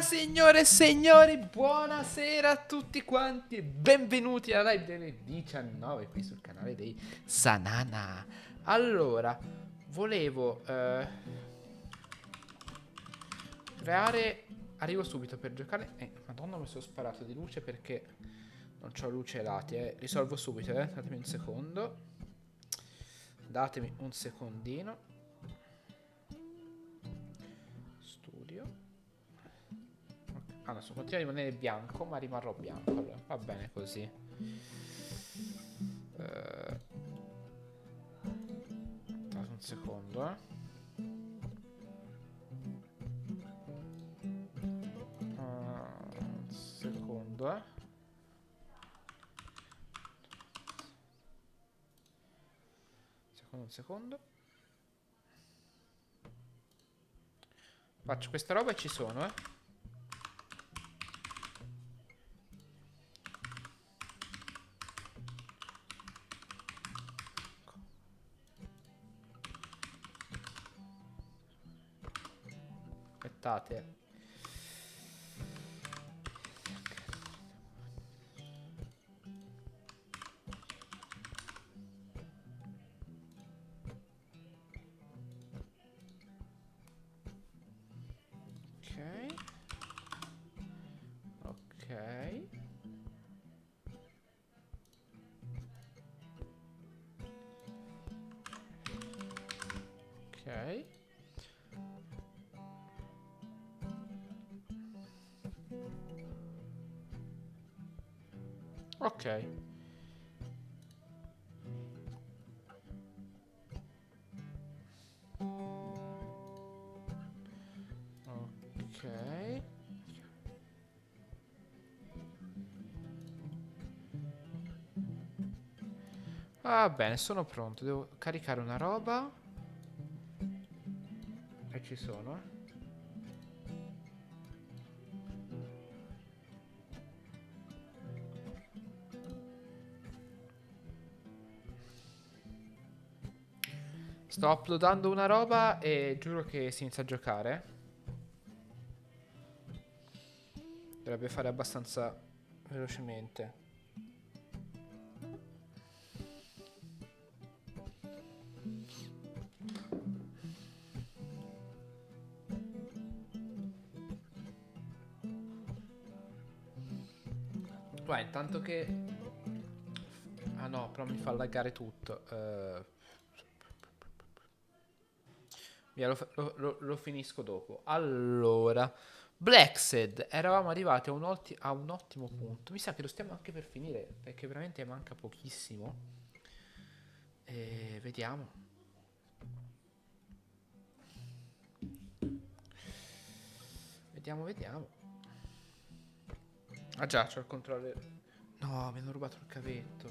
Signore e signori, buonasera a tutti quanti e benvenuti alla live delle 19 qui sul canale dei Sanana. Allora, volevo creare... Arrivo subito per giocare. Madonna, mi sono sparato di luce perché non c'ho luce ai lati, Risolvo subito, datemi un secondo. Datemi un secondino. Studio. Adesso continua a rimanere bianco, ma rimarrò bianco. Allora, va bene così. Aspettate un secondo, un secondo, un secondo. Faccio questa roba e ci sono, Aspettate. Ok. Ok. Ok. Va bene, sono pronto. Devo caricare una roba. E ci sono, Sto uploadando una roba e giuro che si inizia a giocare. Dovrebbe fare abbastanza velocemente. Vai, intanto che... Ah no, però mi fa laggare tutto. Via, lo finisco dopo. Allora, blacksad, eravamo arrivati a un ottimo punto. Mi sa che lo stiamo anche per finire, perché veramente manca pochissimo. Vediamo. Vediamo. Ah già, c'ho il controller. No, mi hanno rubato il cavetto.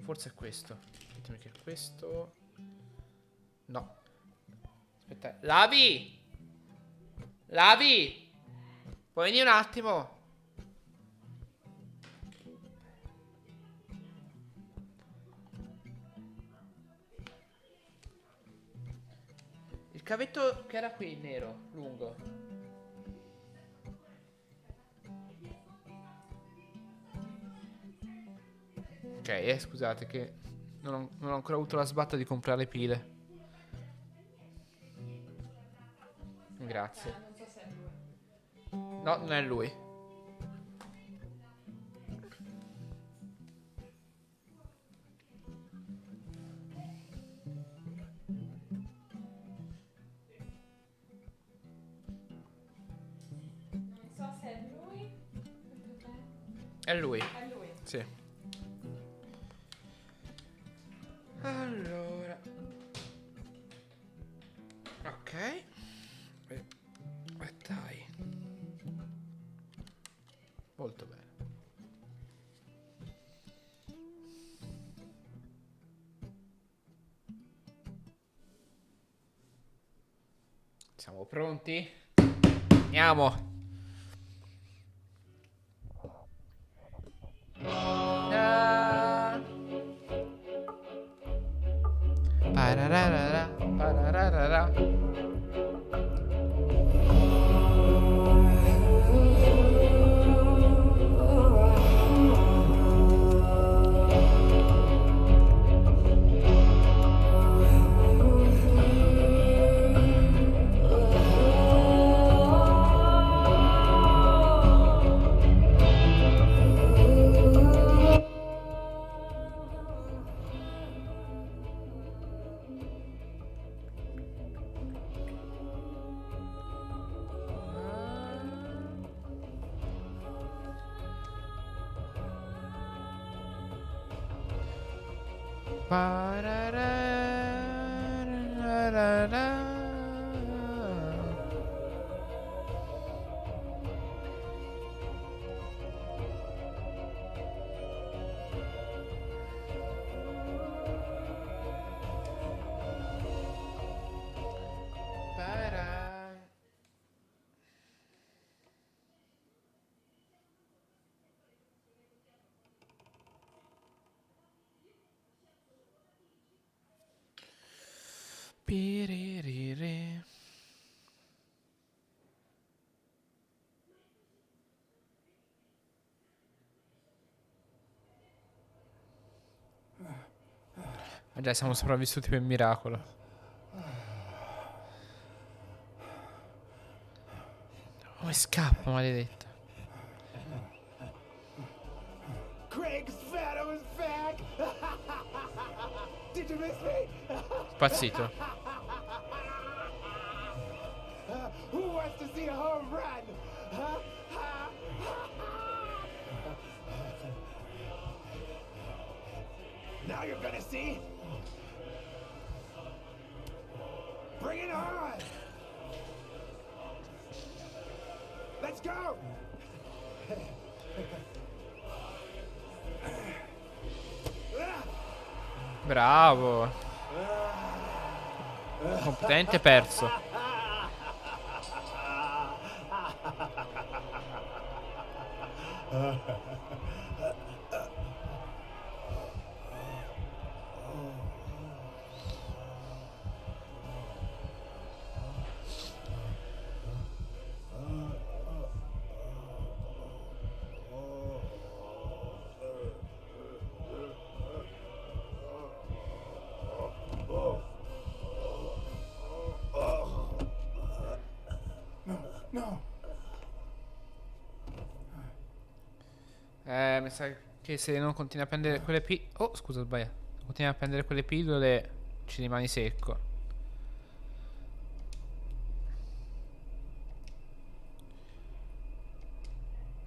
Forse è questo. Ditemi che è questo. No. Aspetta. Lavi! Lavi! Puoi venire un attimo? Il cavetto che era qui, nero, lungo. Ok, scusate che non ho ancora avuto la sbatta di comprare pile. Grazie. Non so se è lui. No, non è lui. Non so se è lui. È lui. È lui. Sì. Allora. Ok. Dai. Molto bene. Siamo pronti? Andiamo. Pararara, pararara. Piririri. Ma già siamo sopravvissuti per miracolo. Come scappa, maledetto. Craig's Shadow is back! Did you miss me? Impazzito. Who wants to see a home run? Now you're gonna see. Bring it on! Let's go! Bravo. Completamente perso. No. Mi sa che se non continui a prendere quelle oh, scusa, ho sbagliato. Se continui a prendere quelle pillole, ci rimani secco.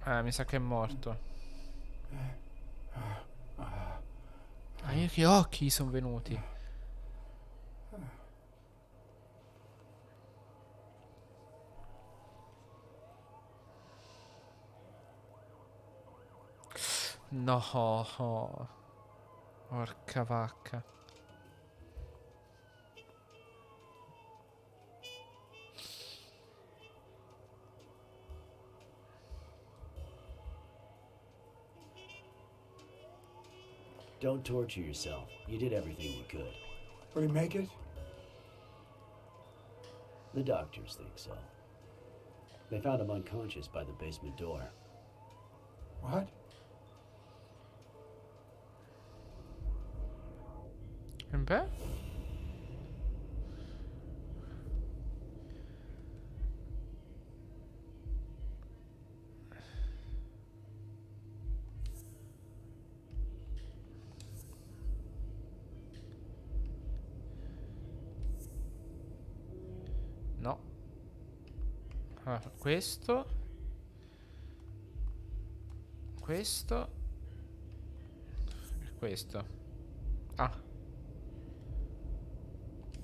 Mi sa che è morto. Ah, io che occhi sono venuti. No. Porca vacca. Don't torture yourself. You did everything you could. Will he make it? The doctors think so. They found him unconscious by the basement door. What? Beh. No. Allora, questo. Questo. E questo. Ah.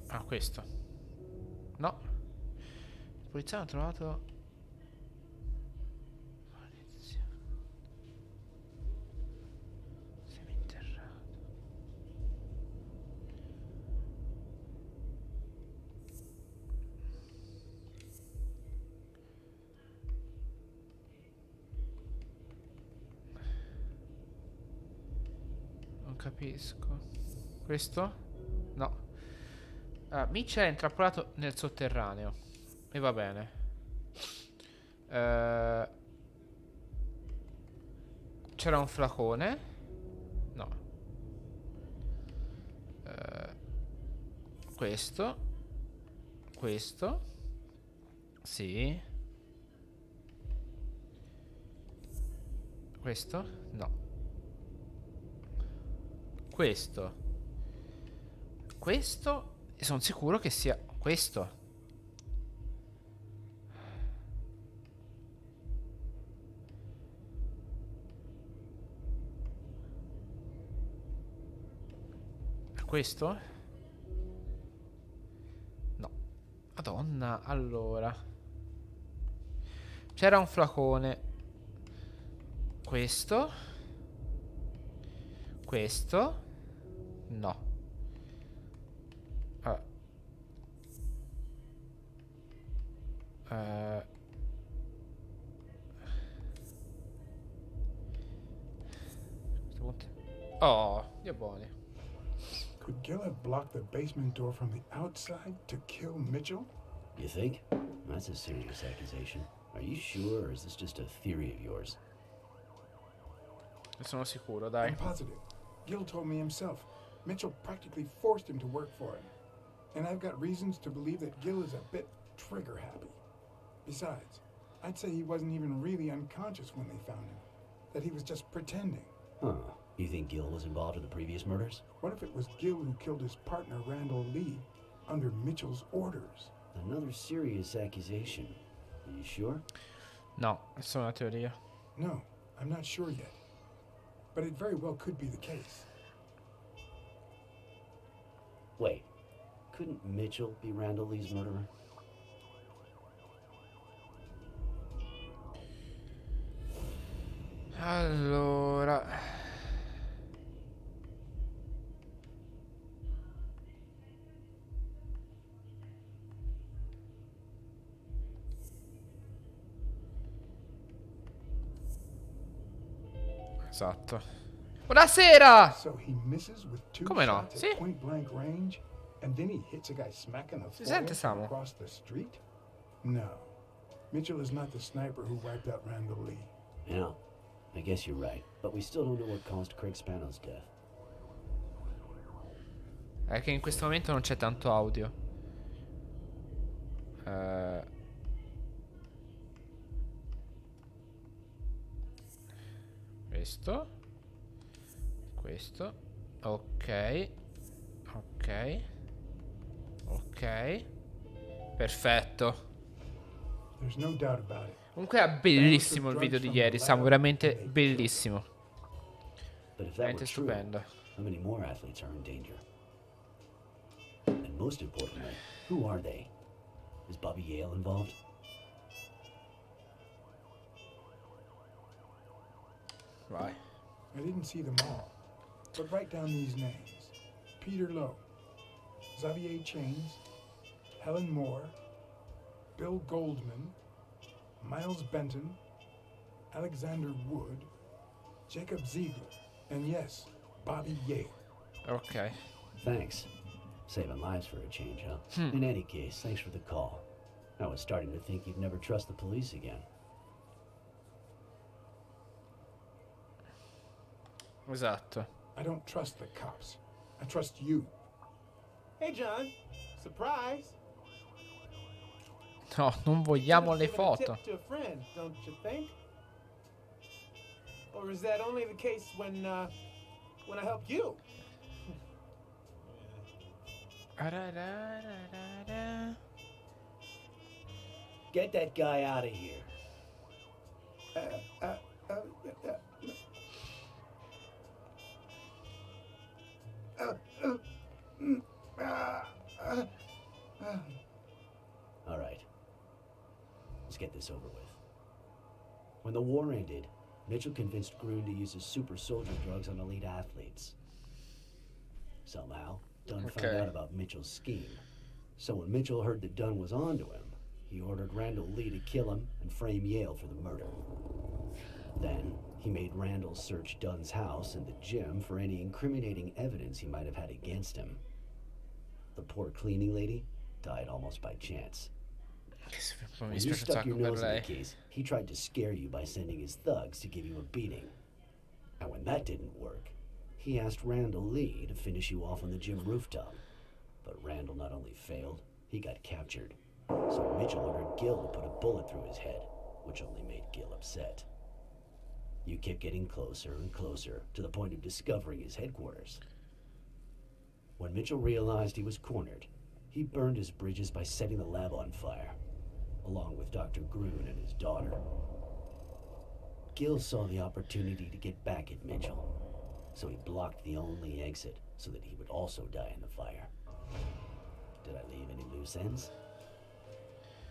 Ah, questo. No. Il poliziano ha trovato. Maledizione. Seminterrato. Non capisco. Questo? No. Mitchell è intrappolato nel sotterraneo. E va bene. C'era un flacone. No. Questo. Questo. Sì. Questo? No. Questo. Questo. E sono sicuro che sia questo. Questo? No. Madonna, allora. C'era un flacone. Questo? Questo? No. Ah. Questo punto. Oh, Dio buoni. Could Gil have blocked the basement door from the outside to kill Mitchell? You think? That's a serious accusation. Are you sure, or is this just a theory of yours? Ne sono sicuro, dai. I'm positive. Gil told me himself. Mitchell practically forced him to work for him. And I've got reasons to believe that Gil is a bit trigger happy. Besides, I'd say he wasn't even really unconscious when they found him. That he was just pretending. Huh. You think Gil was involved in the previous murders? What if it was Gil who killed his partner, Randall Lee, under Mitchell's orders? Another serious accusation. Are you sure? No, è solo una teoria. No, I'm not sure yet. But it very well could be the case. Wait. Couldn't Mitchell be Randall Lee's murderer? Allora. Esatto. Buonasera! So he misses with two Come no? shots Sì. at point blank range, and then he hits a guy smack in the Si sente, forehead Samu? from across the street? No. Mitchell is not the sniper who wiped out Randall Lee. Yeah. I guess you're right. But we still don't know what caused Craig Spano's death. È che in questo momento non c'è tanto audio. Questo. Questo. Ok. Ok. Ok. Perfetto. There's no doubt about it. Comunque era bellissimo il video di ieri, Samu, veramente bellissimo. But if that were Veramente true, stupendo. how many more athletes are in danger? And most importantly, who are they? Is Bobby Yale involved? Vai. I didn't see them all, but write down these names. Peter Lowe, Xavier Chains, Helen Moore, Bill Goldman, Miles Benton, Alexander Wood, Jacob Ziegler, and yes, Bobby Yale. Ok. Thanks. Saving lives for a change, huh? In any case, thanks for the call. I was starting to think you'd never trust the police again. Esatto. I don't trust the cops. I trust you. Hey, John. Surprise. No, non vogliamo le Should've given a foto. tip to a friend, don't you think? Or is that only the case when I help you? Get that guy out of here. All right. Let's get this over with. When the war ended, Mitchell convinced Grun to use his super soldier drugs on elite athletes. Somehow, Dunn found Okay. out about Mitchell's scheme. So when Mitchell heard that Dunn was onto him, he ordered Randall Lee to kill him and frame Yale for the murder. Then, he made Randall search Dunn's house and the gym for any incriminating evidence he might have had against him. The poor cleaning lady died almost by chance. Mi When you dispiace un stuck your sacco per nose in the lei. case, he tried to scare you by sending his thugs to give you a beating. And when that didn't work, he asked Randall Lee to finish you off on the gym rooftop. But Randall not only failed, he got captured. So Mitchell ordered Gil to put a bullet through his head, which only made Gil upset. You kept getting closer and closer to the point of discovering his headquarters. When Mitchell realized he was cornered, he burned his bridges by setting the lab on fire, along with Dr. Grun and his daughter. Gil saw the opportunity to get back at Mitchell. so he blocked the only exit so that he would also die in the fire. Did I leave any loose ends?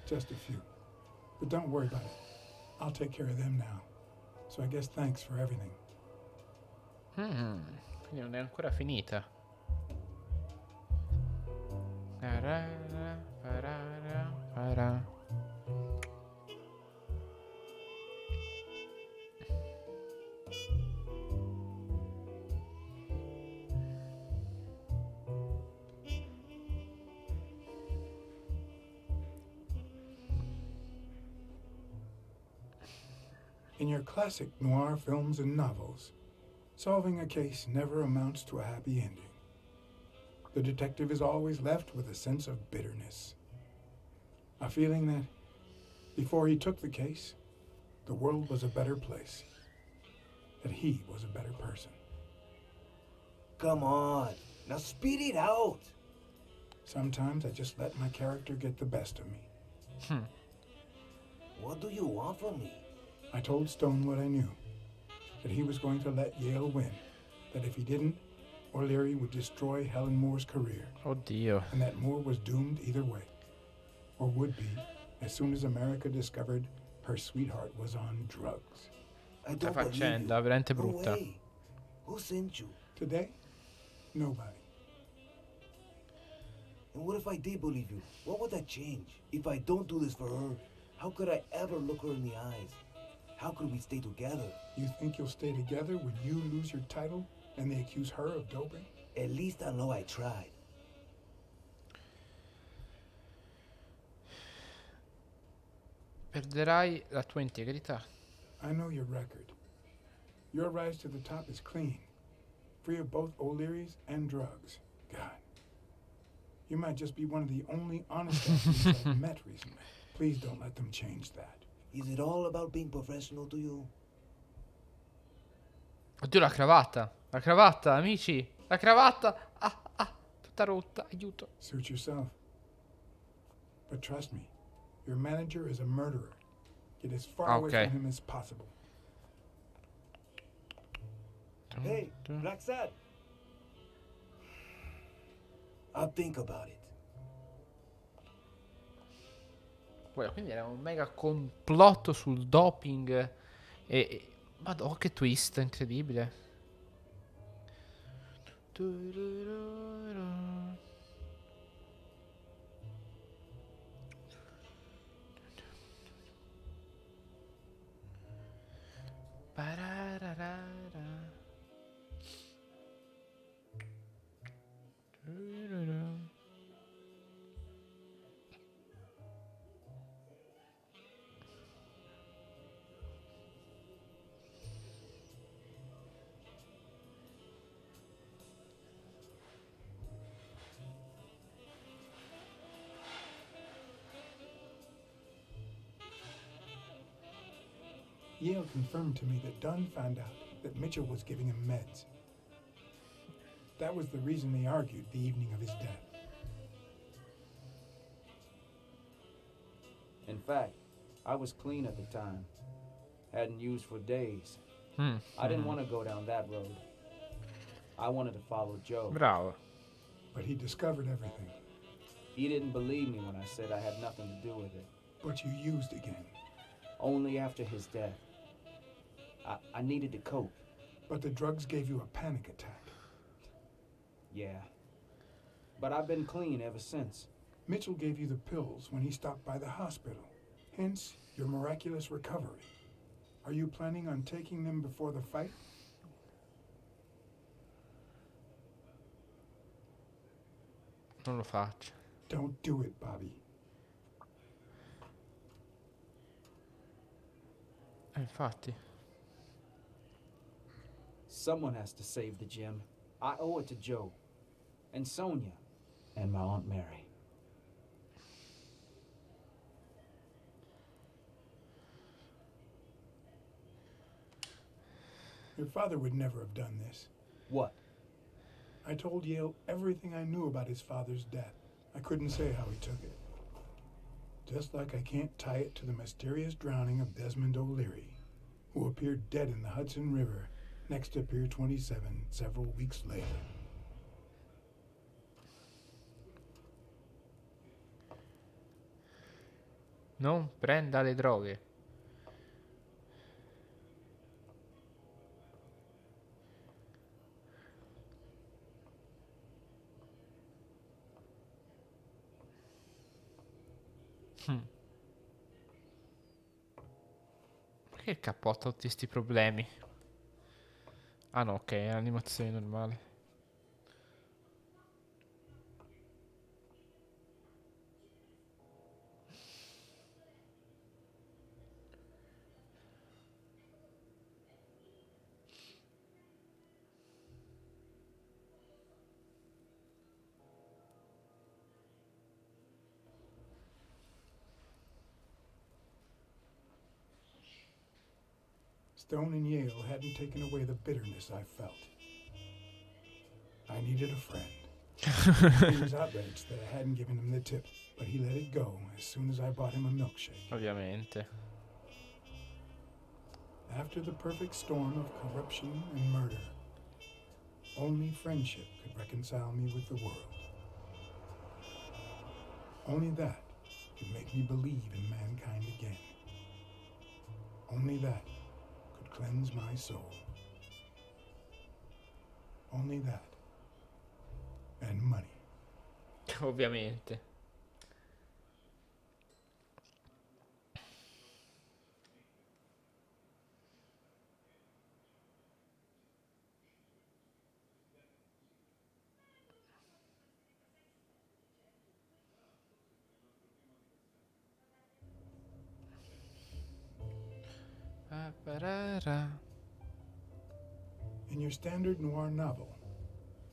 Just a few. But don't worry about it. I'll take care of them now. So I guess thanks for everything. Quindi non è ancora finita. Parara, parara, para. In your classic noir films and novels, solving a case never amounts to a happy ending. The detective is always left with a sense of bitterness. A feeling that, before he took the case, the world was a better place. That he was a better person. Come on. Now speed it out. Sometimes I just let my character get the best of me. What do you want from me? I told Stone what I knew. That he was going to let Yale win. That if he didn't, O'Leary would destroy Helen Moore's career. Oddio. And that Moore was doomed either way. Or would be, as soon as America discovered her sweetheart was on drugs. I Questa don't believe you. faccenda veramente No brutta. way. Who sent you? Today, nobody. And what if I did believe you? What would that change? If I don't do this for her, how could I ever look her in the eyes? How could we stay together? You think you'll stay together when you lose your title and they accuse her of doping? At least I know I tried. Perderai la tua integrità. I know your record. Your rise to the top is clean, free of both O'Leary's and drugs. God, you might just be one of the only honest athletes I've met recently. Please don't let them change that. Is it all about being professional to you? Oddio, la cravatta. La cravatta, amici. La cravatta. Tutta rotta. Aiuto. Suit yourself. But trust me, your manager is a murderer. Get as far away Okay. from him as possible. Hey, blacksad. I'll think about it. Poi, quindi era un mega complotto sul doping. Madò, che twist incredibile. Yale confirmed to me that Dunn found out that Mitchell was giving him meds. That was the reason they argued the evening of his death. In fact, I was clean at the time. Hadn't used for days. I didn't want to go down that road. I wanted to follow Joe. Bravo. But he discovered everything. He didn't believe me when I said I had nothing to do with it. But you used again. Only after his death. I needed to cope. But the drugs gave you a panic attack. Yeah. But I've been clean ever since. Mitchell gave you the pills when he stopped by the hospital. Hence, your miraculous recovery. Are you planning on taking them before the fight? Non lo faccio. Don't do it, Bobby. Infatti. Someone has to save the gym. I owe it to Joe. And Sonia. And my Aunt Mary. Your father would never have done this. What? I told Yale everything I knew about his father's death. I couldn't say how he took it. Just like I can't tie it to the mysterious drowning of Desmond O'Leary, who appeared dead in the Hudson River next to Pier 27 several weeks later. Non prenda le droghe. Perché il cappotto ha tutti sti problemi? Ah no, ok, è un'animazione normale. Stone and Yale hadn't taken away the bitterness I felt. I needed a friend. He was outraged that I hadn't given him the tip, but he let it go as soon as I bought him a milkshake. Ovviamente. After the perfect storm of corruption and murder, only friendship could reconcile me with the world. Only that could make me believe in mankind again. Only that could cleanse my soul. Only that. And money. Ovviamente. Pa-pa-ra-ra. In your standard noir novel,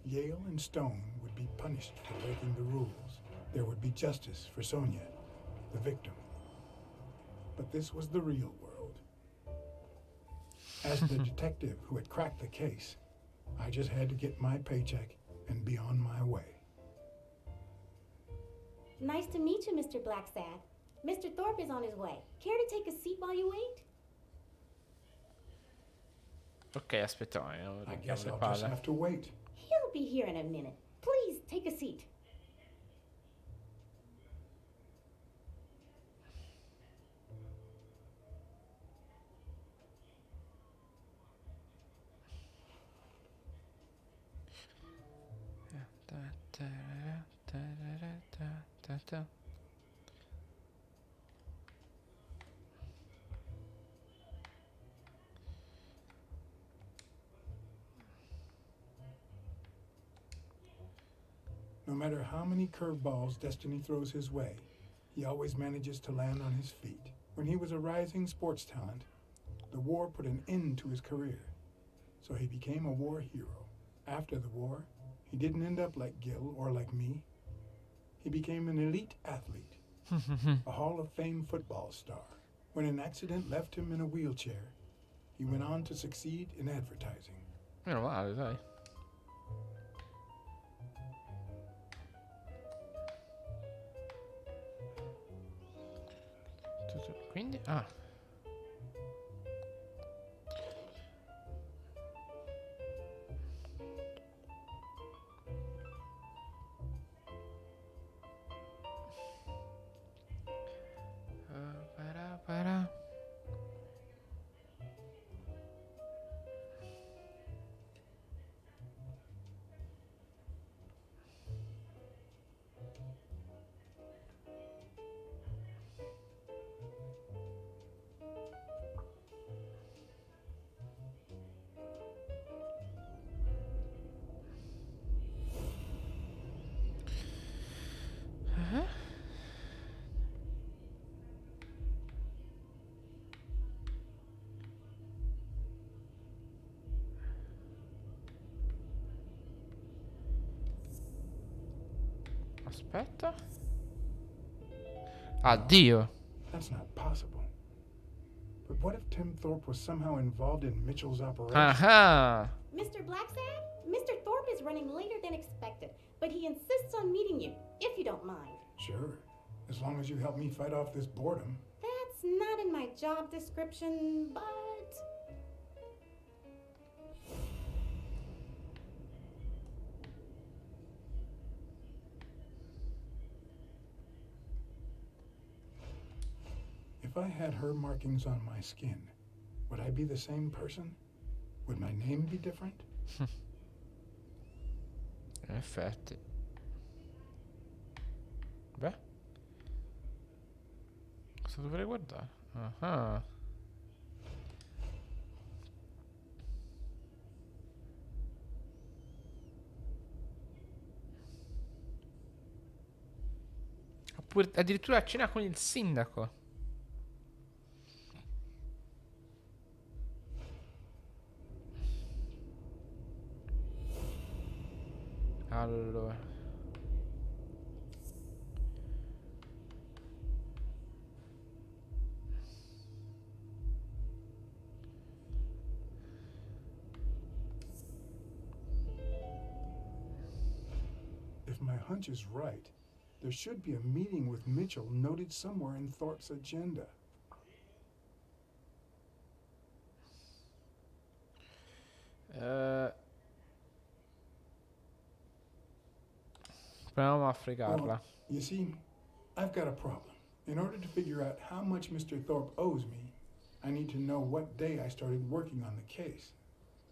Yale and Stone would be punished for breaking the rules. There would be justice for Sonia, the victim. But this was the real world. As the detective who had cracked the case, I just had to get my paycheck and be on my way. Nice to meet you, Mr. Blacksad. Mr. Thorpe is on his way. Care to take a seat while you wait? Ok, aspetta, I rompiamo guess le I'll just palle. have to wait. He'll be here in a minute. Please take a seat. Ta-ta-ra-ta-ra-ta-ta-ta. No matter how many curveballs destiny throws his way, he always manages to land on his feet. When he was a rising sports talent, the war put an end to his career, so he became a war hero. After the war, he didn't end up like Gil or like me. He became an elite athlete, a Hall of Fame football star. When an accident left him in a wheelchair, he went on to succeed in advertising. Meno male, dai. Quindi, ah. Para. Aspetta. Addio. That's not possible. But what if Tim Thorpe was somehow involved in Mitchell's operation? Aha. Mr. Blacksad, Mr. Thorpe is running later than expected, but he insists on meeting you, if you don't mind. Sure, as long as you help me fight off this boredom. That's not in my job description, but... I had her markings on my skin, would I be the same person? Would my name be different? In effetti. Beh. Cosa dovrei guardare? Ah. Oppure addirittura a cena con il sindaco. Allora. If my hunch is right, there should be a meeting with Mitchell noted somewhere in Thorpe's agenda. Proviamo a fregarla. Well, you see, I've got a problem. In order to figure out how much Mr. Thorpe owes me, I need to know what day I started working on the case.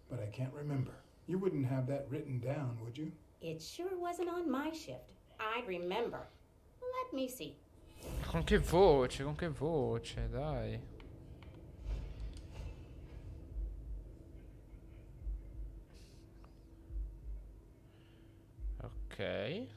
But I can't remember. You wouldn't have that written down, would you? It sure wasn't on my shift. I'd remember. Let me see. Con che voce, dai. Ok.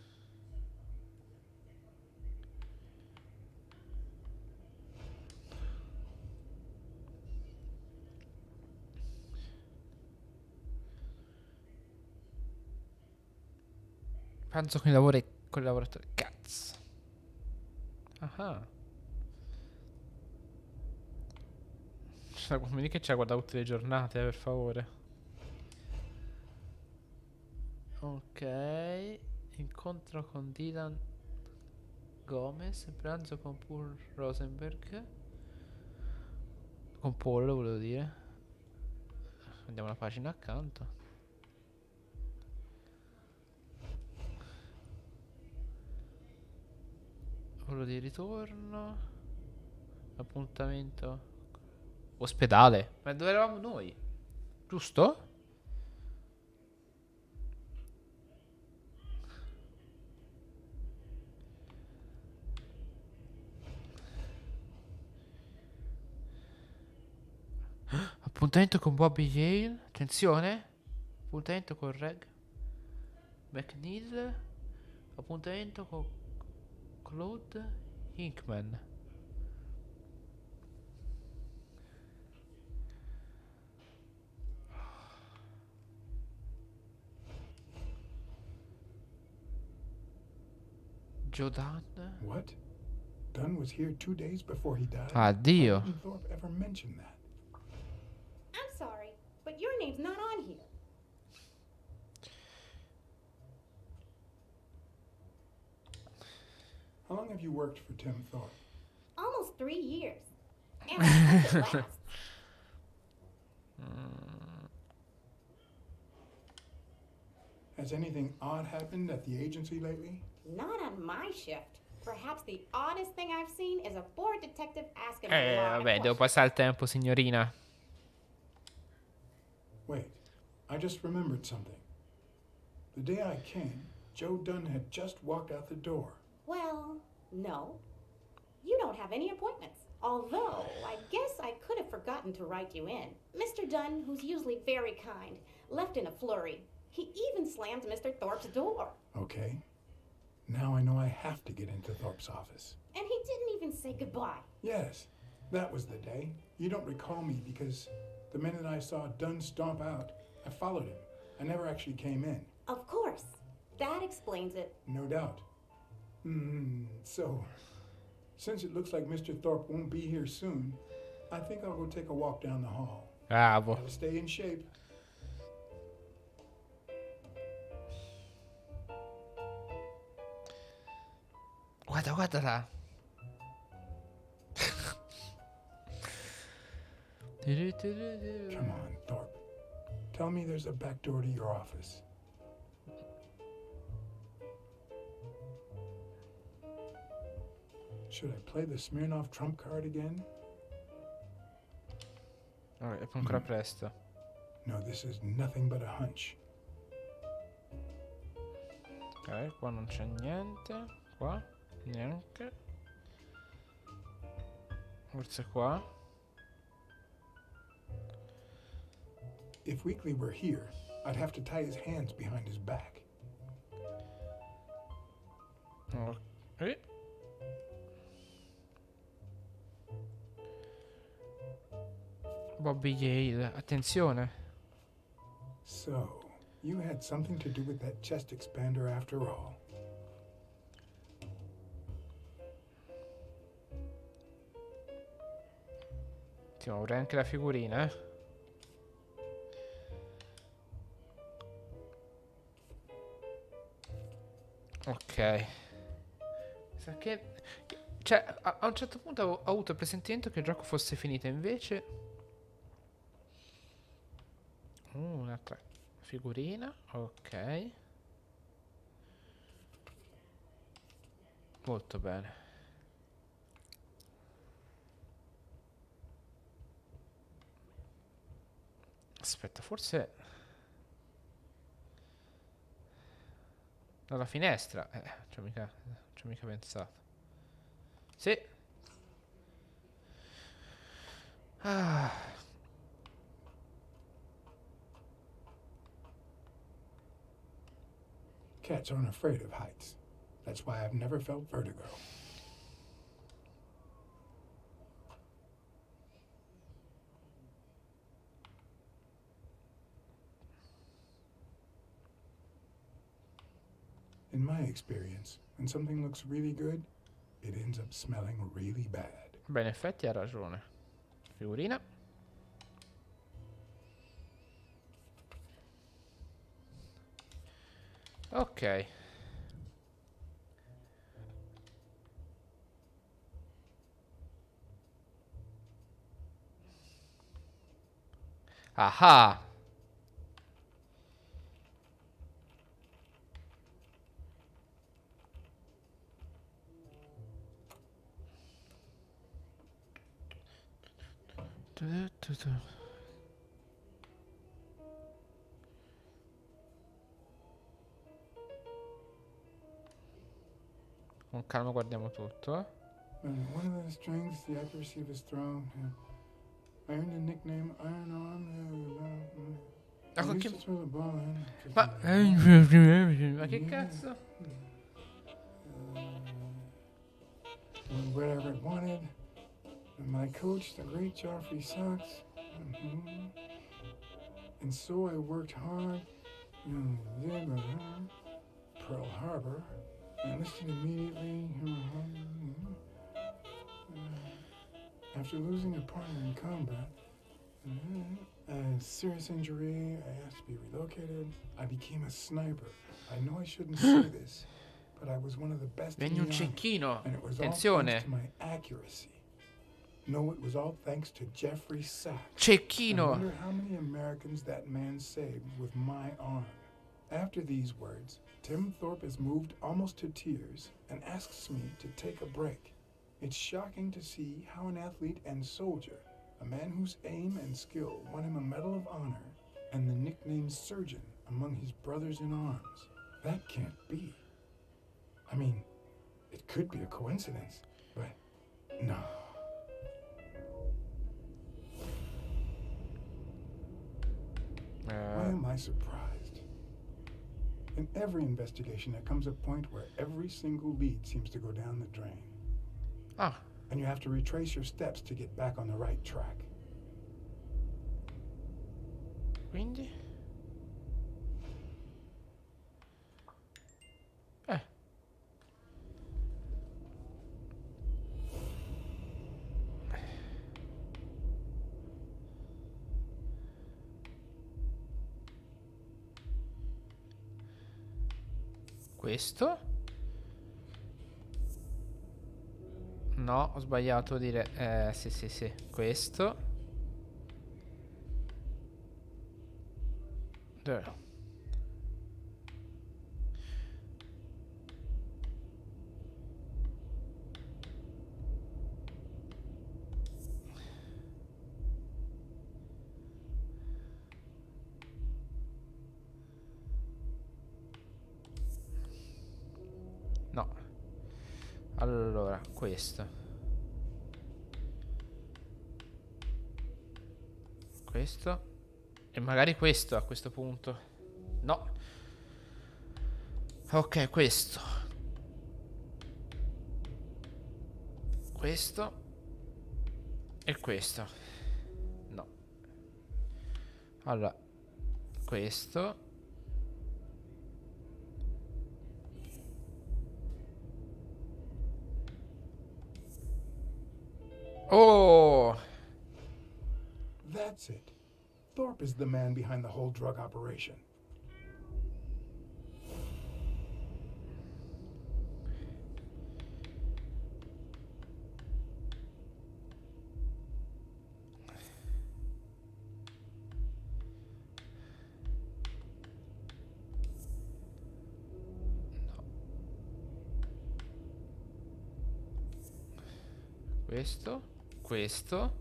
Penso con i lavoratori. Cazzo. Ah. Cioè, mi dica che ci ha guardato tutte le giornate, per favore. Ok. Incontro con Dylan Gomez. Pranzo con Paul Rosenberg. Con Paul, volevo dire. Andiamo alla pagina accanto. Volo di ritorno. Appuntamento. Ospedale. Ma dove eravamo noi? Giusto? Appuntamento con Bobby Yale. Attenzione. Appuntamento con Reg McNeil. Appuntamento con Claude Hinkman. Joe Dunn. What? Dunn was here 2 days before he died? Addio. Why didn't Thorpe ever mention that? I'm sorry, but your name's not on here. How long have you worked for Tim Thorpe? Almost 3 years. And I hope it lasts. Has anything odd happened at the agency lately? Not on my shift. Perhaps the oddest thing I've seen is a bored detective asking a lot of Vabbè, devo questions. passare il tempo, signorina. Wait, I just remembered something. The day I came, Joe Dunn had just walked out the door. Well, no. You don't have any appointments. Although, I guess I could have forgotten to write you in. Mr. Dunn, who's usually very kind, left in a flurry. He even slammed Mr. Thorpe's door. Okay. Now I know I have to get into Thorpe's office. And he didn't even say goodbye. Yes, that was the day. You don't recall me because the minute I saw Dunn stomp out, I followed him. I never actually came in. Of course. That explains it. No doubt. So, since it looks like Mr. Thorpe won't be here soon, I think I'll go take a walk down the hall. Bravo. Gotta stay in shape. Guarda là. Come on, Thorpe. Tell me there's a back door to your office. Should I play the Smirnoff trump card again? Vabbè, è ancora presto. No, this is nothing but a hunch. Ok, qua non c'è niente. Qua neanche. Forse qua. If Weekly were here, I'd have to tie his hands behind his back. Ok. Bobby Yale, attenzione. So, you had something to do with that chest expander after all. Ti avrei anche la figurina, eh. Ok. Sa che... Cioè, a un certo punto ho avuto il presentimento che il gioco fosse finito, invece... un'altra figurina, ok. Molto bene. Aspetta, forse... dalla finestra. Ci ho mica pensato. Sì. Ah. Cats aren't afraid of heights. That's why I've never felt vertigo. In my experience, when something looks really good, it ends up smelling really bad. Beh, in effetti ha ragione. Figurina. Ok. Ah. Con calma guardiamo tutto, eh. And one of the strengths, the accuracy of his throw. I earned the nickname Iron Arm. I Ma used che... to throw the ball in. Ma che cazzo? Whatever it wanted. And my coach, the great Joffrey Sox. And so I worked hard. Pearl Harbor. Enlisted immediately. After losing a partner in combat, a serious injury, I asked to be relocated. I became a sniper. I know I shouldn't say this, but I was one of the best in Vegni the un army, cecchino. and it was all Attenzione. thanks to my accuracy. No, it was all thanks to Jeffrey Sachs. I Cecchino. wonder how many Americans that man saved with my arm. After these words, Tim Thorpe is moved almost to tears and asks me to take a break. It's shocking to see how an athlete and soldier, a man whose aim and skill won him a Medal of Honor and the nickname Surgeon among his brothers in arms. That can't be. I mean, it could be a coincidence, but no. Why am I surprised? In every investigation, there comes a point where every single lead seems to go down the drain. Ah. And you have to retrace your steps to get back on the right track. Quindi? Questo? No, ho sbagliato a dire... sì. Questo. Dove? Allora, questo. Questo. E magari questo a questo punto. No. Ok, questo. Questo. E questo. No. Allora, questo. Oh! That's it. Thorpe is the man behind the whole drug operation. Questo. Questo.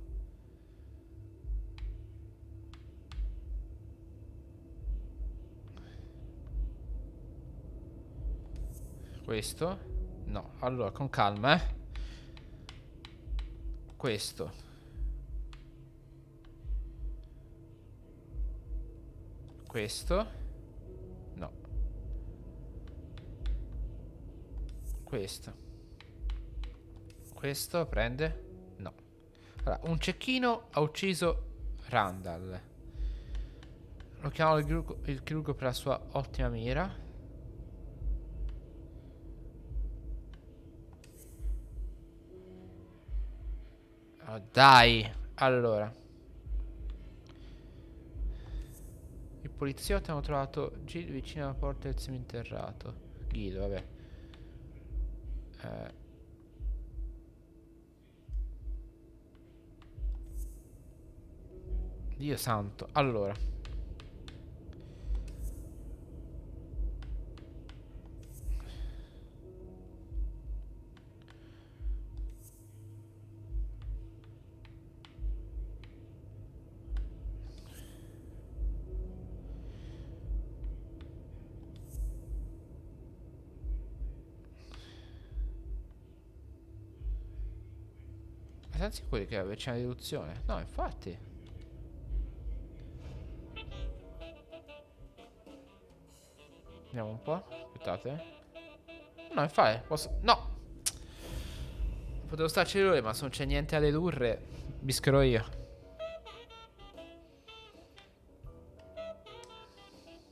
Questo. No, allora con calma, eh. Questo. Questo. No. Questo. Questo prende? No. Allora, un cecchino ha ucciso Randall. Lo chiamano il chirurgo per la sua ottima mira. Oh, dai. Allora. I poliziotti hanno trovato Jill vicino alla porta del seminterrato. Guido, vabbè. Dio santo. Allora. Ma siamo sicuri che c'è una riduzione? No, infatti. Vediamo un po'. Aspettate. No, infatti. No! Potevo starci lui, ma se non c'è niente a dedurre, bischerò io.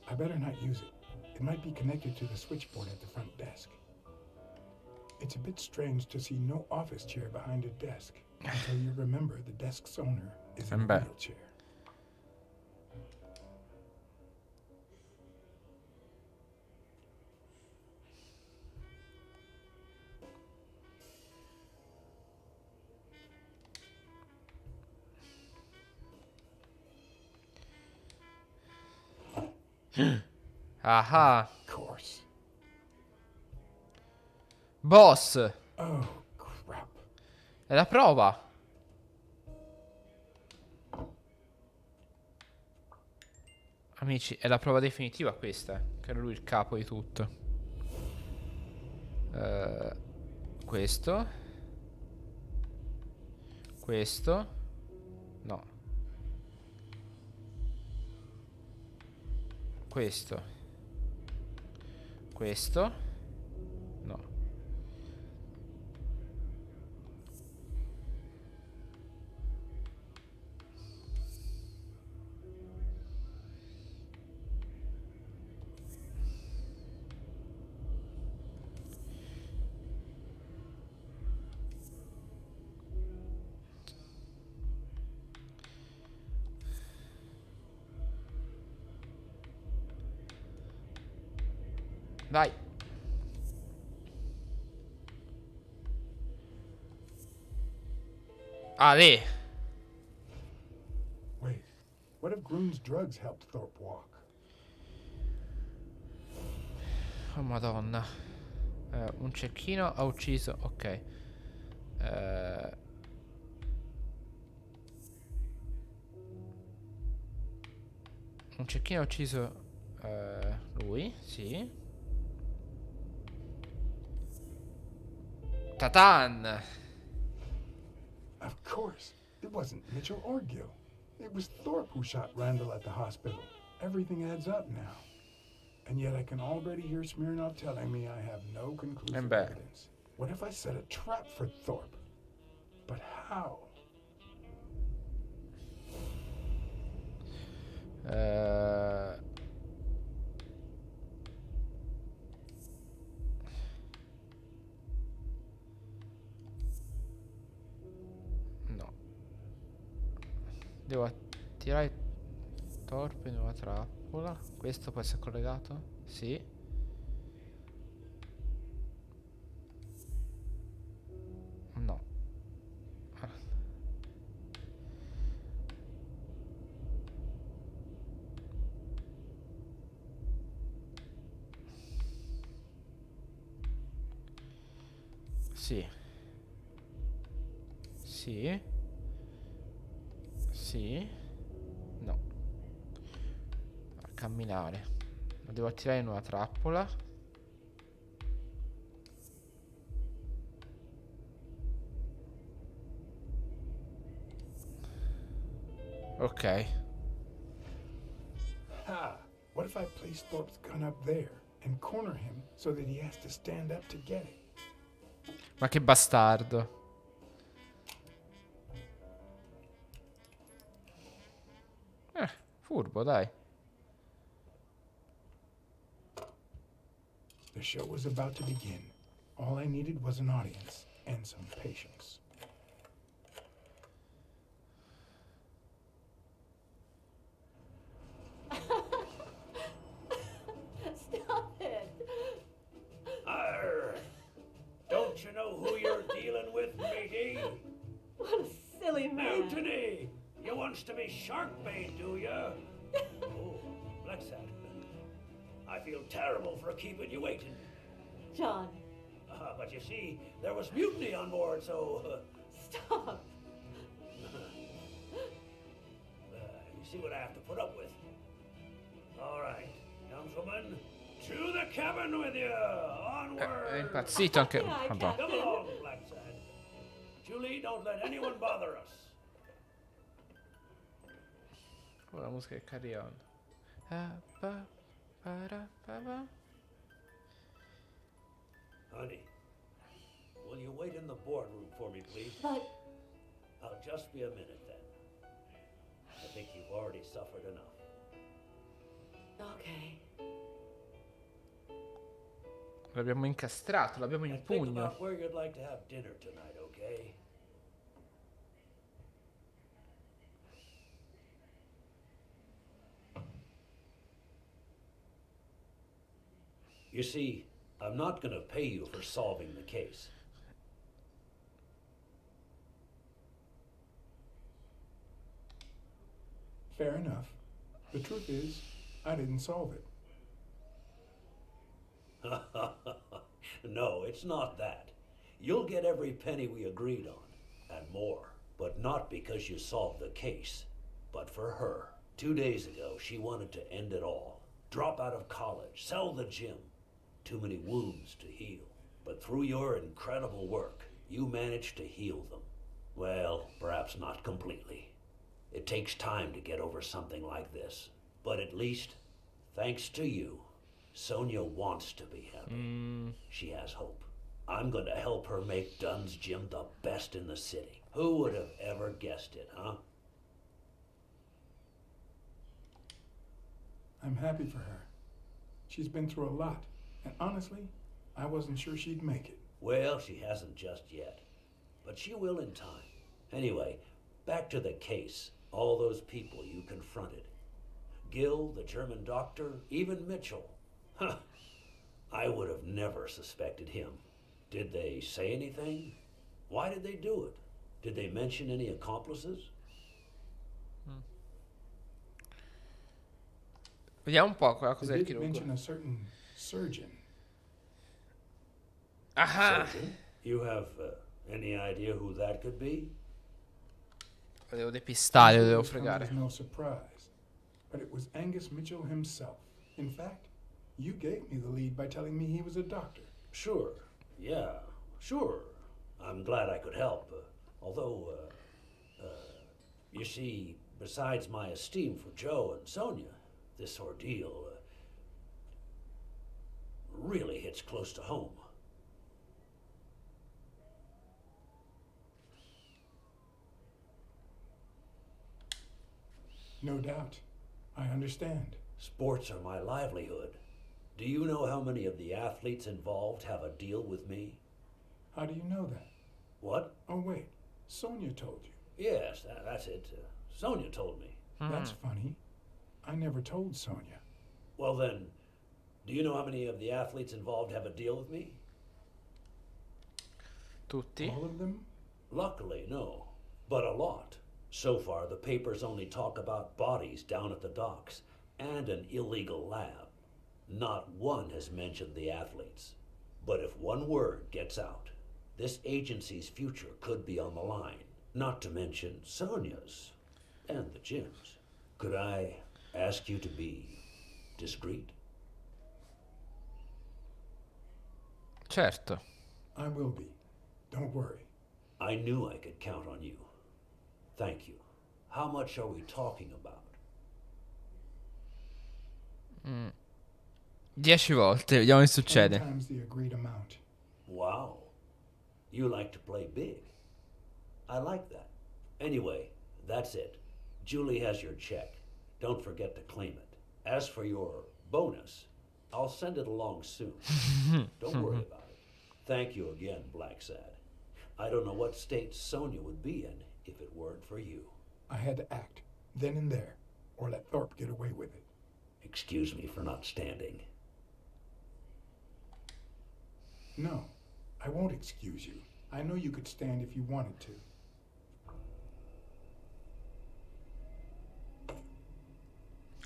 I better not use it. It might be connected to the switchboard at the front desk. It's a bit strange to see no office chair behind a desk until you remember the desk's owner is in a Beh. wheelchair. Ah. Of course. Boss. Oh, crap. È la prova. Amici, è la prova definitiva questa. Che era lui il capo di tutto. Questo. Questo. No. Questo. Questo. No. Vai. Ale. Wait, what if Groon's drugs helped Thorpe walk? Oh madonna. Un cecchino ha ucciso. Ok. Un cecchino ha ucciso lui, sì. Tatan! Of course, it wasn't Mitchell or Gil. It was Thorpe who shot Randall at the hospital. Everything adds up now. And yet I can already hear Smirnov telling me I have no conclusive beh. evidence. What if I set a trap for Thorpe? But how? No. Devo attirare Thorpe in una trappola. Questo può essere collegato? Sì. No. Ah. Sì. Sì. Sì. No. A camminare. Lo devo attirare in una trappola. Ok. Ha! What if I place Thorpe's gun up there and corner him so that he has to stand up to get it? Ma che bastardo. Furbo, dai. The show was about to begin. All I needed was an audience and some patience. Stop it. Arr! Don't you know who you're dealing with, matey? What a silly man. Mutiny! You wants to be shark bait, do ya? Oh, blacksad. I feel terrible for keeping you waiting. John, But you see, there was mutiny on board, so... stop. You see what I have to put up with. All right, gentlemen, to the cabin with you! È Onward! impazzito anche. Yeah, I Madonna. can't. Come along, blacksad. Julie, don't let anyone bother us. Oh, la musica è carrion. Honey, will you wait in the boardroom for me, please? But I'll just be a minute then. I think you've already suffered enough. okay. L'abbiamo incastrato, l'abbiamo in And think pugno. about where you'd like to have dinner tonight, okay? You see, I'm not gonna pay you for solving the case. Fair enough. The truth is, I didn't solve it. No, it's not that. You'll get every penny we agreed on, and more. But not because you solved the case, but for her. 2 days ago, she wanted to end it all. Drop out of college, sell the gym. Too many wounds to heal. But through your incredible work, you managed to heal them. Well, perhaps not completely. It takes time to get over something like this. But at least, thanks to you, Sonia wants to be happy. She has hope. I'm going to help her make Dunn's Gym the best in the city. Who would have ever guessed it, huh? I'm happy for her. She's been through a lot, and honestly, I wasn't sure she'd make it. Well, she hasn't just yet. But she will in time. Anyway, back to the case. All those people you confronted. Gil, the German doctor, even Mitchell. Huh. I would have never suspected him. Did they say anything? Why did they do it? Did they mention any accomplices? Vediamo un po' cosa cos'è They il did chirurgo. mention a certain surgeon. Ah! Surgeon? You have any idea who that could be? Lo devo depistare, lo devo This comes fregare. as no surprise, but it was Angus Mitchell himself. In fact, you gave me the lead by telling me he was a doctor. Sure. Yeah, sure. I'm glad I could help. Although, you see, besides my esteem for Joe and Sonia, this ordeal really hits close to home. No doubt. I understand. Sports are my livelihood. Do you know how many of the athletes involved have a deal with me? How do you know that? What? Oh, wait. Sonia told you. Yes, that's it. Sonia told me. That's funny. I never told Sonia. Well then, do you know how many of the athletes involved have a deal with me? Tutti? All of them? Luckily, no. But a lot. So far, the papers only talk about bodies down at the docks and an illegal lab. Not one has mentioned the athletes. But if one word gets out, this agency's future could be on the line. Not to mention Sonia's and the gym's. Could I ask you to be discreet? Certo. I will be. Don't worry. I knew I could count on you. Thank you. How much are we talking about? 10 volte, vediamo che 10 succede. times the agreed amount. Wow. You like to play big. I like that. Anyway, that's it. Julie has your check. Don't forget to claim it. As for your bonus, I'll send it along soon. Don't worry about it. Thank you again, blacksad. I don't know what state Sonia would be in if it weren't for you. I had to act, then and there, or let Thorpe get away with it. Excuse me for not standing. No, I won't excuse you. I know you could stand if you wanted to.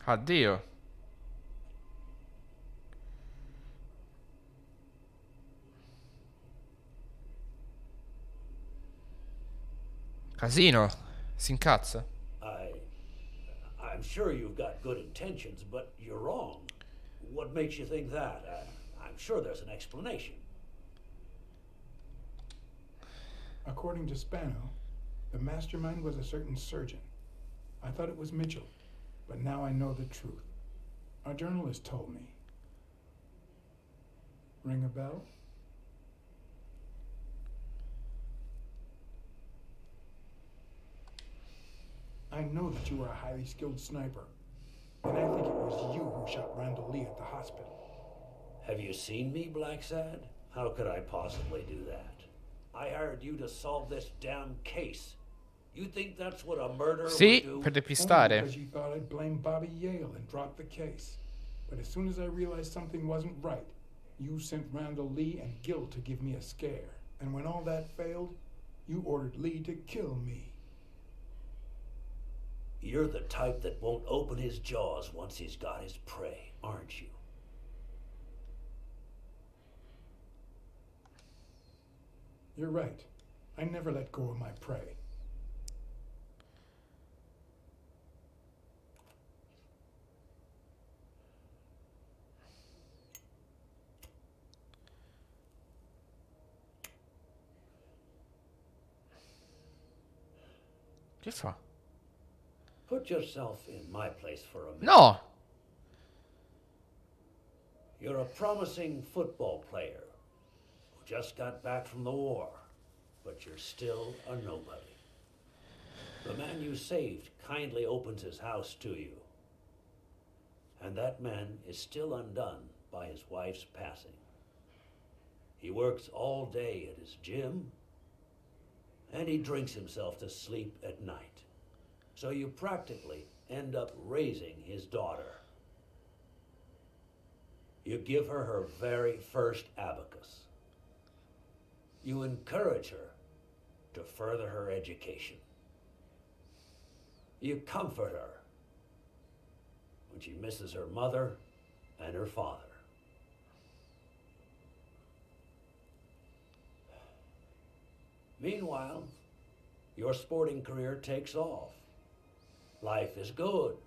Addio. Casino. Si incazza. I'm sure you've got good intentions, but you're wrong. What makes you think that? I'm sure there's an explanation. According to Spano, the mastermind was a certain surgeon. I thought it was Mitchell, but now I know the truth. A journalist told me. Ring a bell? I know that you are a highly skilled sniper, and I think it was you who shot Randall Lee at the hospital. Have you seen me, blacksad? How could I possibly do that? I hired you to solve this damn case. You think that's what a murderer Sì, would do? per Only depistare. because you thought I'd blame Bobby Yale and drop the case. But as soon as I realized something wasn't right, you sent Randall Lee and Gil to give me a scare. And when all that failed, you ordered Lee to kill me. You're the type that won't open his jaws once he's got his prey, aren't you? You're right. I never let go of my prey. Che fa? Put yourself in my place for a minute. No! You're a promising football player who just got back from the war, but you're still a nobody. The man you saved kindly opens his house to you, and that man is still undone by his wife's passing. He works all day at his gym, and he drinks himself to sleep at night. So you practically end up raising his daughter. You give her her very first abacus. You encourage her to further her education. You comfort her when she misses her mother and her father. Meanwhile, your sporting career takes off. Life is good.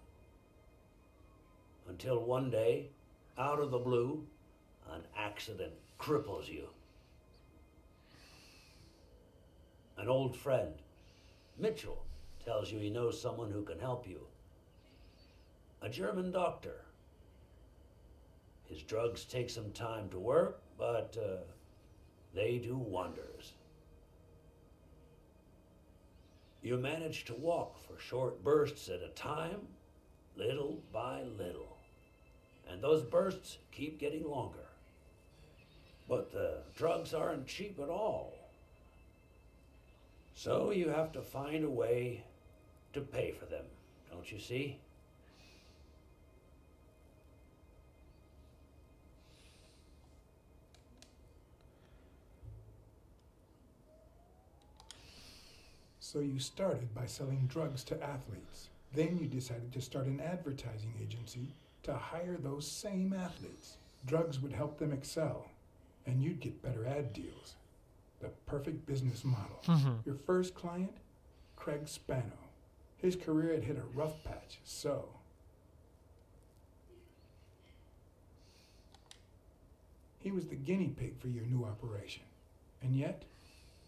Until one day, out of the blue, an accident cripples you. An old friend, Mitchell, tells you he knows someone who can help you. A German doctor. His drugs take some time to work, but they do wonders. You manage to walk for short bursts at a time, little by little. And those bursts keep getting longer. But the drugs aren't cheap at all. So you have to find a way to pay for them, don't you see? So you started by selling drugs to athletes. Then you decided to start an advertising agency to hire those same athletes. Drugs would help them excel, and you'd get better ad deals. The perfect business model. Your first client? Craig Spano. His career had hit a rough patch, so... he was the guinea pig for your new operation. And yet,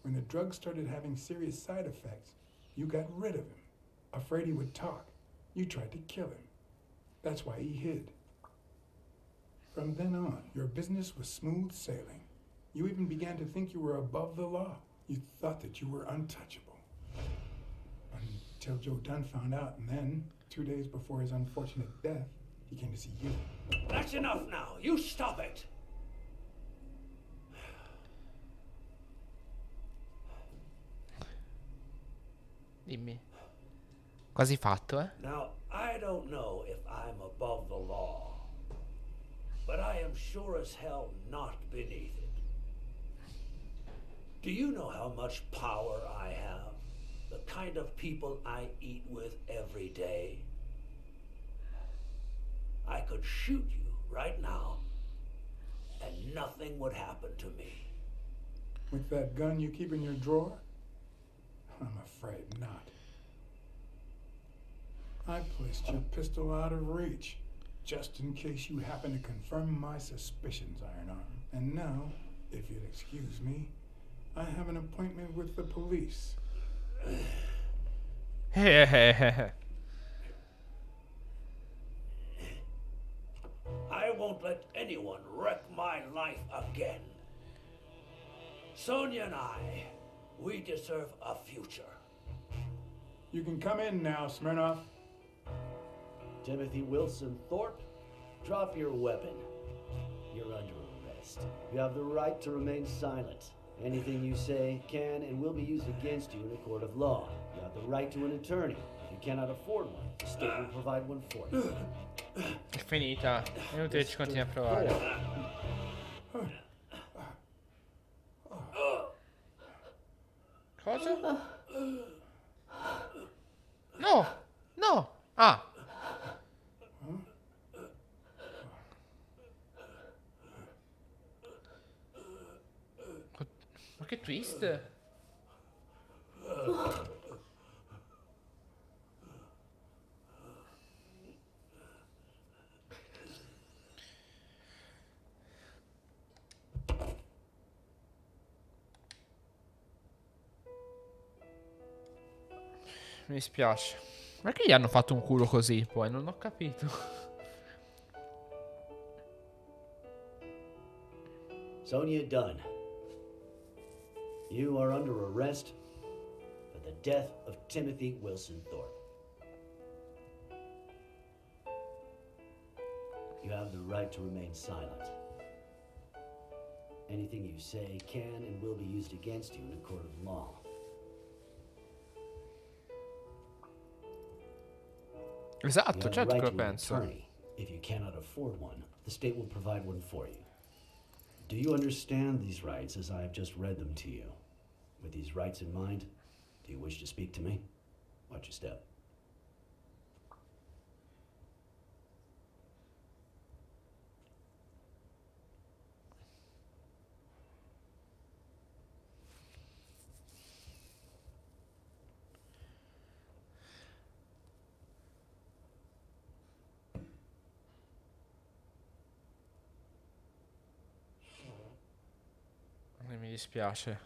when the drug started having serious side effects, you got rid of him. Afraid he would talk, you tried to kill him. That's why he hid. From then on, your business was smooth sailing. You even began to think you were above the law. You thought that you were untouchable. Until Joe Dunn found out, and then, 2 days before his unfortunate death, he came to see you. That's enough now. You stop it. Dimmi. Quasi fatto, eh? Now, I don't know if I'm above the law, but I am sure as hell not beneath it. Do you know how much power I have? The kind of people I eat with every day? I could shoot you right now, and nothing would happen to me. With that gun you keep in your drawer? I'm afraid not. I placed your pistol out of reach, just in case you happen to confirm my suspicions, Iron Arm. And now, if you'll excuse me, I have an appointment with the police. Eh. I won't let anyone wreck my life again. Sonia and I, we deserve a future. You can come in now, Smirnoff. Timothy Wilson Thorpe, drop your weapon. You're under arrest. You have the right to remain silent. Anything you say can and will be used against you in a court of law. You have the right to an attorney. If you cannot afford one, the state will provide one for you. È finita. È inutile ci continui a provare. Cosa? No! No! Ah! Ma che twist? Mi dispiace. Perché gli hanno fatto un culo così poi? Non ho capito. Sonia Dunn, you are under arrest for the death of Timothy Wilson Thorpe. You have the right to remain silent. Anything you say can and will be used against you in a court of law. You Esatto, have the certo right che lo to an penso. attorney. If you cannot afford one, the state will provide one for you. Do you understand these rights as I have just read them to you? With these rights in mind, do you wish to speak to me? Watch your step. Mi dispiace.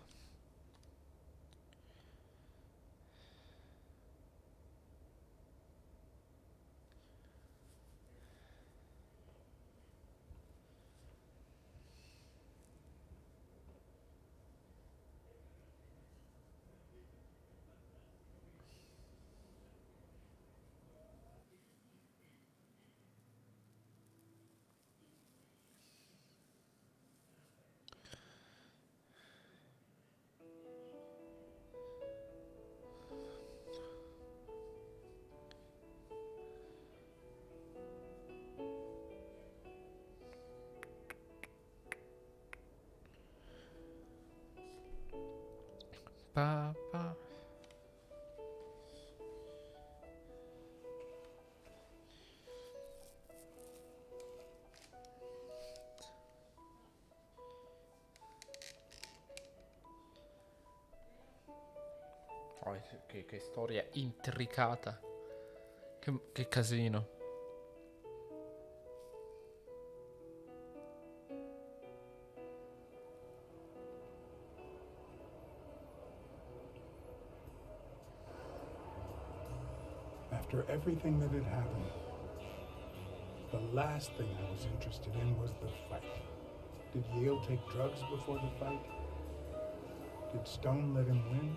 Pa, pa. Oh, che storia intricata. Che casino. After everything that had happened, the last thing I was interested in was the fight. Did Yale take drugs before the fight? Did Stone let him win?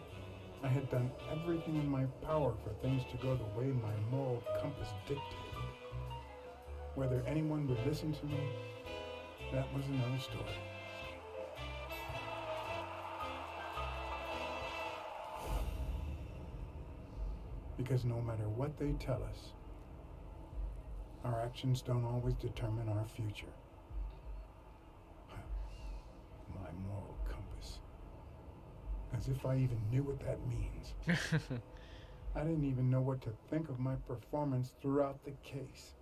I had done everything in my power for things to go the way my moral compass dictated. Whether anyone would listen to me, that was another story. Because no matter what they tell us, our actions don't always determine our future. My moral compass. As if I even knew what that means. I didn't even know what to think of my performance throughout the case.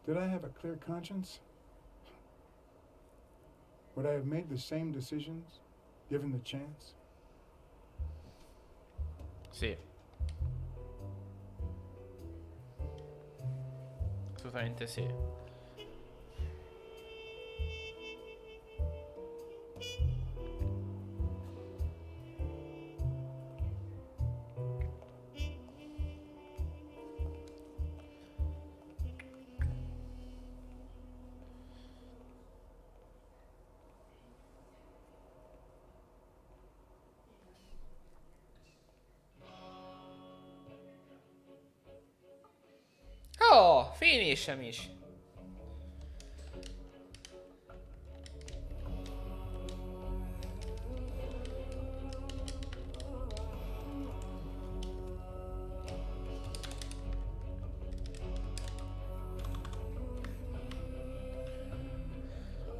Did I have a clear conscience? Would I have made the same decisions, given the chance? Sì. Assolutamente sì. Oh, finish, amici.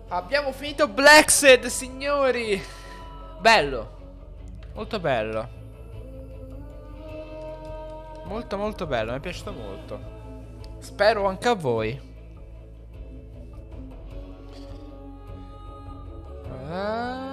Abbiamo finito blacksad, signori. Bello. Molto bello. Molto molto bello, mi è piaciuto molto. Spero anche a voi. Ah.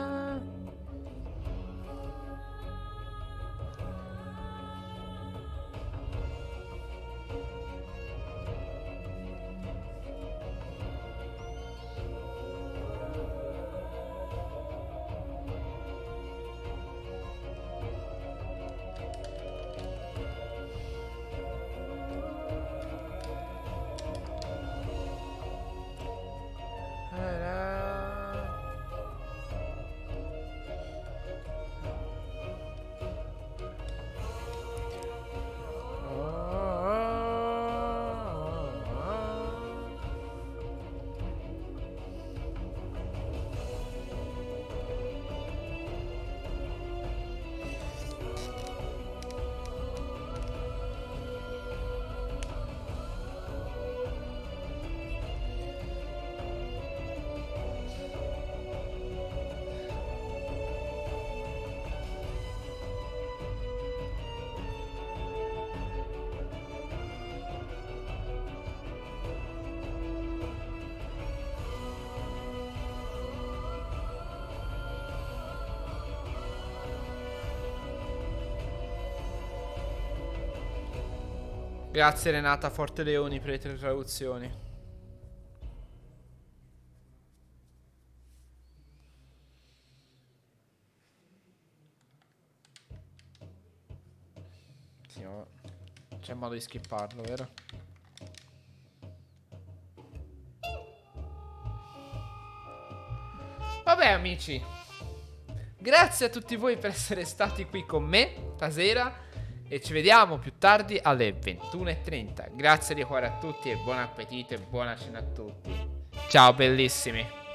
Grazie Renata Forte Leoni per le tre traduzioni. Sì, ma c'è modo di skipparlo, vero? Vabbè amici, grazie a tutti voi per essere stati qui con me stasera. E ci vediamo più tardi alle 21:30. Grazie di cuore a tutti e buon appetito e buona cena a tutti. Ciao bellissimi.